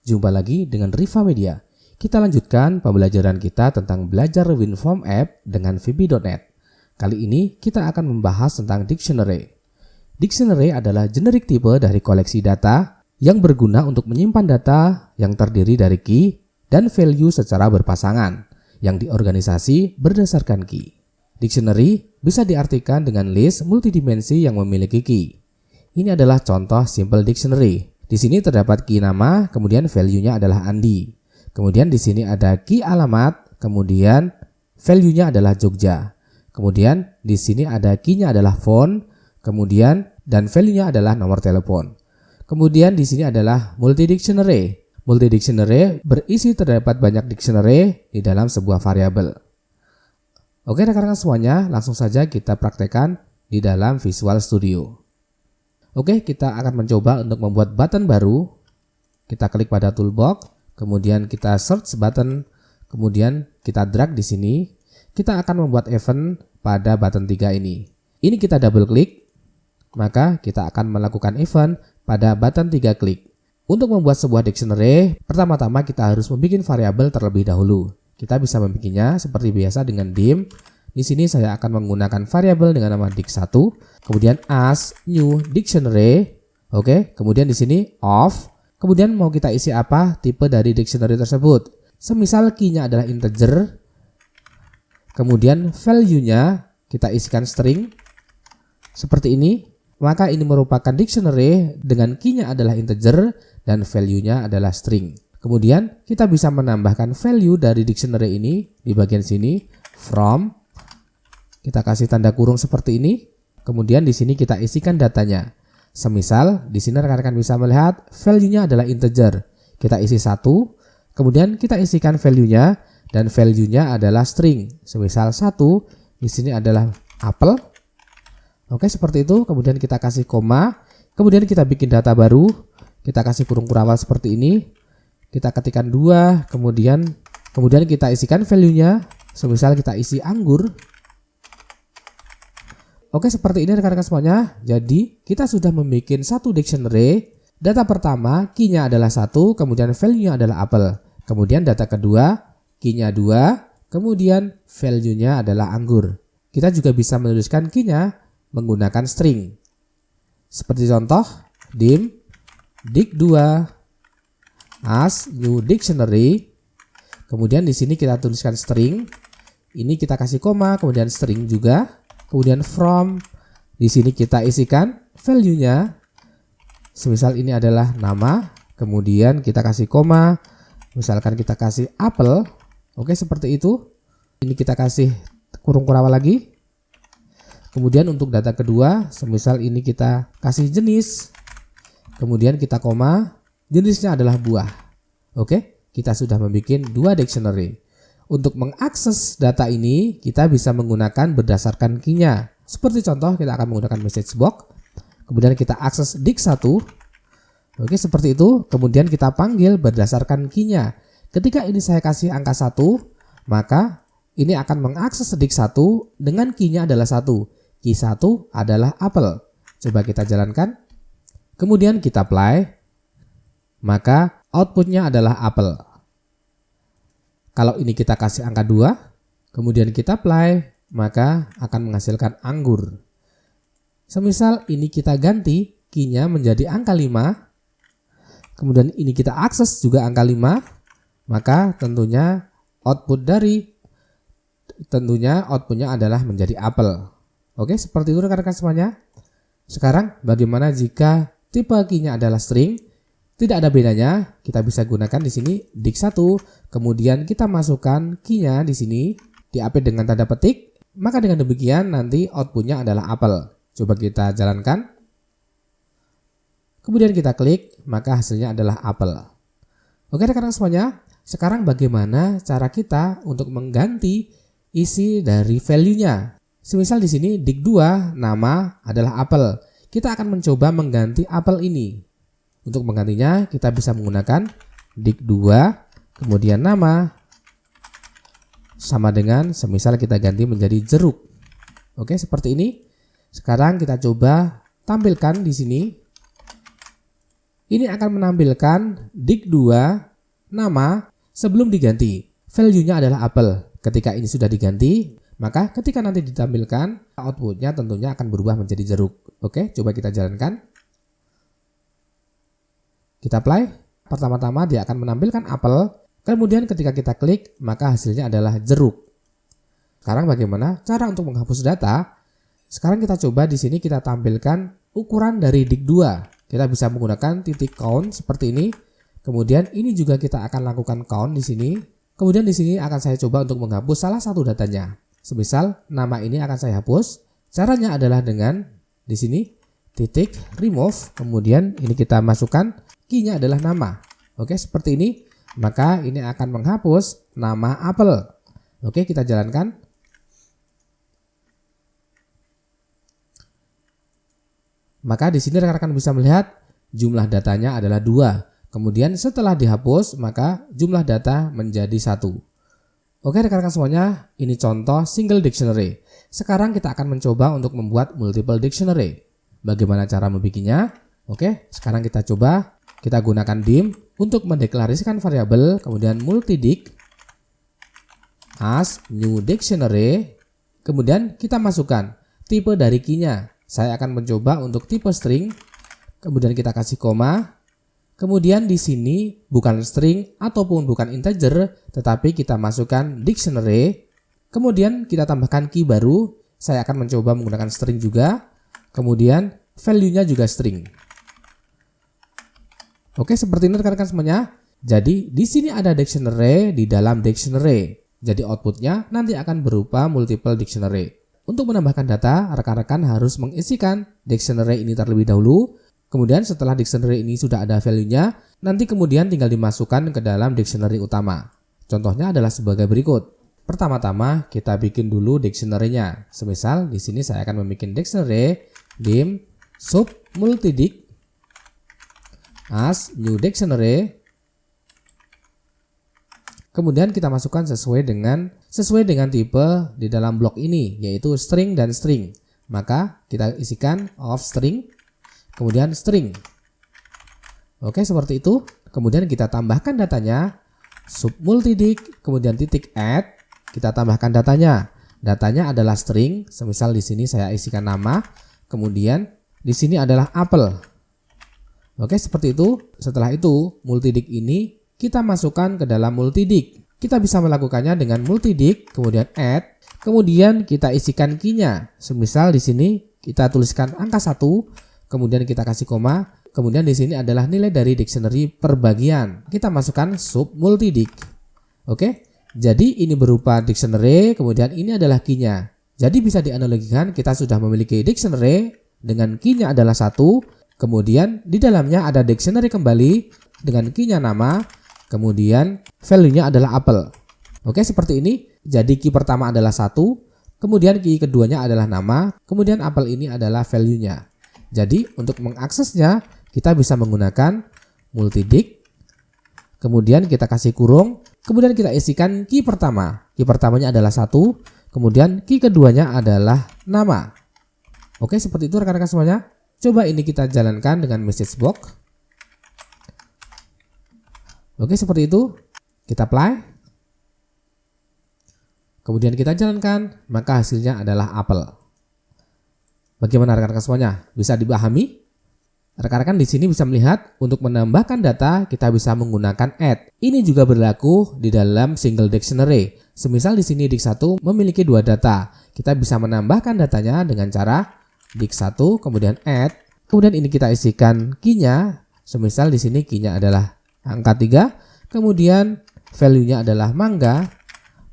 Jumpa lagi dengan Riva Media. Kita lanjutkan pembelajaran kita tentang belajar WinForm App dengan VB.NET. Kali ini kita akan membahas tentang dictionary. Dictionary adalah generik tipe dari koleksi data yang berguna untuk menyimpan data yang terdiri dari key dan value secara berpasangan yang diorganisasi berdasarkan key. Dictionary bisa diartikan dengan list multidimensi yang memiliki key. Ini adalah contoh simple dictionary. Di sini terdapat key nama, kemudian value-nya adalah Andi. Kemudian di sini ada key alamat, kemudian value-nya adalah Jogja. Kemudian di sini ada key-nya adalah phone, kemudian dan value-nya adalah nomor telepon. Kemudian di sini adalah multi dictionary. Multi dictionary berisi terdapat banyak dictionary di dalam sebuah variabel. Oke rekan-rekan semuanya, langsung saja kita praktekkan di dalam Visual Studio. Oke, kita akan mencoba untuk membuat button baru. Kita klik pada toolbox, kemudian kita search button, kemudian kita drag di sini. Kita akan membuat event pada button 3 ini. Ini kita double klik, maka kita akan melakukan event pada button 3 klik. Untuk membuat sebuah dictionary, pertama-tama kita harus membuat variabel terlebih dahulu. Kita bisa membuatnya seperti biasa dengan dim. Di sini saya akan menggunakan variabel dengan nama dict1, kemudian as new dictionary. Oke, kemudian di sini of. Kemudian mau kita isi apa tipe dari dictionary tersebut. Semisal key-nya adalah integer, kemudian value-nya kita isikan string seperti ini. Maka ini merupakan dictionary dengan key-nya adalah integer dan value-nya adalah string. Kemudian kita bisa menambahkan value dari dictionary ini di bagian sini from. Kita kasih tanda kurung seperti ini. Kemudian di sini kita isikan datanya. Semisal di sini rekan-rekan bisa melihat value-nya adalah integer. Kita isi 1. Kemudian kita isikan value-nya dan value-nya adalah string. Semisal 1 di sini adalah apel. Oke, seperti itu. Kemudian kita kasih koma. Kemudian kita bikin data baru. Kita kasih kurung kurawal seperti ini. Kita ketikkan 2. Kemudian kita isikan value-nya. Semisal kita isi anggur. Oke, seperti ini rekan-rekan semuanya. Jadi kita sudah membuat satu dictionary. Data pertama key-nya adalah 1, kemudian value-nya adalah apel. Kemudian data kedua key-nya 2, kemudian value-nya adalah anggur. Kita juga bisa menuliskan key-nya menggunakan string. Seperti contoh dim dict2 as new dictionary. Kemudian di sini kita tuliskan string. Ini kita kasih koma, kemudian string juga. Kemudian from, di sini kita isikan value-nya. Semisal ini adalah nama, kemudian kita kasih koma, misalkan kita kasih apel. Oke, seperti itu. Ini kita kasih kurung kurawal lagi. Kemudian untuk data kedua, semisal ini kita kasih jenis, kemudian kita koma, jenisnya adalah buah. Oke, kita sudah membuat 2 dictionary. Untuk mengakses data ini, kita bisa menggunakan berdasarkan key-nya. Seperti contoh, kita akan menggunakan message box. Kemudian kita akses dict1. Oke, seperti itu. Kemudian kita panggil berdasarkan key-nya. Ketika ini saya kasih angka 1, maka ini akan mengakses dict1 dengan key-nya adalah 1. Key 1 adalah apel. Coba kita jalankan. Kemudian kita apply. Maka outputnya adalah apel. Kalau ini kita kasih angka 2, kemudian kita apply, maka akan menghasilkan anggur. Semisal ini kita ganti key-nya menjadi angka 5, kemudian ini kita akses juga angka 5, maka tentunya outputnya adalah menjadi apel. Oke, seperti itu rekan-rekan semuanya. Sekarang bagaimana jika tipe key-nya adalah string? Tidak ada bedanya, kita bisa gunakan di sini dict1, kemudian kita masukkan key-nya di sini, di-update dengan tanda petik, maka dengan demikian nanti outputnya adalah apel. Coba kita jalankan. Kemudian kita klik, maka hasilnya adalah apel. Oke rekan-rekan semuanya, sekarang bagaimana cara kita untuk mengganti isi dari value-nya? Semisal di sini dict2 nama adalah apel. Kita akan mencoba mengganti apel ini. Untuk menggantinya kita bisa menggunakan dict2 kemudian nama sama dengan semisal kita ganti menjadi jeruk. Oke, seperti ini. Sekarang kita coba tampilkan di sini. ini akan menampilkan dik2 nama sebelum diganti. Value-nya adalah apel. Ketika ini sudah diganti, maka ketika nanti ditampilkan, outputnya tentunya akan berubah menjadi jeruk. Oke, coba kita jalankan. Kita apply. Pertama-tama dia akan menampilkan apel. Kemudian ketika kita klik, maka hasilnya adalah jeruk. Sekarang bagaimana cara untuk menghapus data? Sekarang kita coba di sini kita tampilkan ukuran dari dik2. Kita bisa menggunakan titik count seperti ini. Kemudian ini juga kita akan lakukan count di sini. Kemudian di sini akan saya coba untuk menghapus salah satu datanya. Semisal nama ini akan saya hapus. Caranya adalah dengan di sini titik remove. Kemudian ini kita masukkan key-nya adalah nama. Oke, seperti ini. Maka ini akan menghapus nama apel. Oke, kita jalankan. Maka di sini rekan-rekan bisa melihat jumlah datanya adalah 2. Kemudian setelah dihapus, maka jumlah data menjadi 1. Oke rekan-rekan semuanya, ini contoh single dictionary. Sekarang kita akan mencoba untuk membuat multiple dictionary. Bagaimana cara membuatnya? Oke, sekarang kita coba. Kita gunakan dim untuk mendeklarasikan variabel, kemudian multidict as new dictionary. Kemudian kita masukkan tipe dari key-nya. Saya akan mencoba untuk tipe string, kemudian kita kasih koma, kemudian di sini bukan string ataupun bukan integer, tetapi kita masukkan dictionary, kemudian kita tambahkan key baru, saya akan mencoba menggunakan string juga, kemudian value-nya juga string. Oke, seperti ini rekan-rekan semuanya. Jadi di sini ada dictionary di dalam dictionary, jadi outputnya nanti akan berupa multiple dictionary. Untuk menambahkan data, rekan-rekan harus mengisikan dictionary ini terlebih dahulu. Kemudian setelah dictionary ini sudah ada value-nya, nanti kemudian tinggal dimasukkan ke dalam dictionary utama. Contohnya adalah sebagai berikut. Pertama-tama kita bikin dulu dictionary-nya. Semisal di sini saya akan membuat dictionary dim sub multidict as new dictionary. Kemudian kita masukkan sesuai dengan tipe di dalam blok ini, yaitu string dan string. Maka kita isikan of string, kemudian string. Oke, seperti itu. Kemudian kita tambahkan datanya, sub multidict, kemudian titik add, kita tambahkan datanya. Datanya adalah string, semisal di sini saya isikan nama, kemudian di sini adalah apel. Oke, seperti itu. Setelah itu, multidict ini kita masukkan ke dalam multidict. Kita bisa melakukannya dengan multidict, kemudian add, kemudian kita isikan key-nya. Semisal di sini kita tuliskan angka 1, kemudian kita kasih koma, kemudian di sini adalah nilai dari dictionary per bagian. Kita masukkan sub multidict. Oke, jadi ini berupa dictionary, kemudian ini adalah key-nya. Jadi bisa dianalogikan kita sudah memiliki dictionary dengan key-nya adalah 1, kemudian di dalamnya ada dictionary kembali dengan key-nya nama, kemudian value-nya adalah apel. Oke, seperti ini. Jadi key pertama adalah 1, kemudian key keduanya adalah nama, kemudian apel ini adalah value-nya. Jadi untuk mengaksesnya kita bisa menggunakan multidict, kemudian kita kasih kurung, kemudian kita isikan key pertama. Key pertamanya adalah 1, kemudian key keduanya adalah nama. Oke, seperti itu rekan-rekan semuanya. Coba ini kita jalankan dengan message box. Oke, seperti itu. Kita apply. Kemudian kita jalankan, maka hasilnya adalah apel. Bagaimana rekan-rekan semuanya? Bisa dipahami? Rekan-rekan di sini bisa melihat untuk menambahkan data kita bisa menggunakan add. Ini juga berlaku di dalam single dictionary. Semisal di sini dict1 memiliki 2 data. Kita bisa menambahkan datanya dengan cara dict1 kemudian add. Kemudian ini kita isikan key-nya. Semisal di sini key-nya adalah angka 3, kemudian value-nya adalah mangga,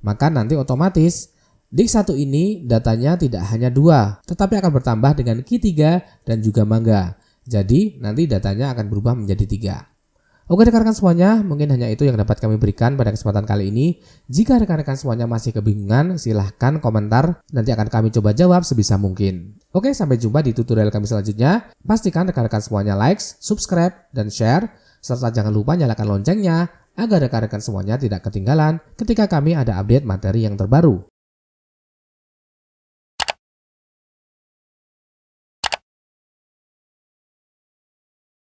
maka nanti otomatis dict1 ini datanya tidak hanya 2, tetapi akan bertambah dengan key 3 dan juga mangga. Jadi nanti datanya akan berubah menjadi 3. Oke rekan-rekan semuanya, mungkin hanya itu yang dapat kami berikan pada kesempatan kali ini. Jika rekan-rekan semuanya masih kebingungan, silahkan komentar, nanti akan kami coba jawab sebisa mungkin. Oke, sampai jumpa di tutorial kami selanjutnya. Pastikan rekan-rekan semuanya like, subscribe, dan share. Serta jangan lupa nyalakan loncengnya agar rekan-rekan semuanya tidak ketinggalan ketika kami ada update materi yang terbaru.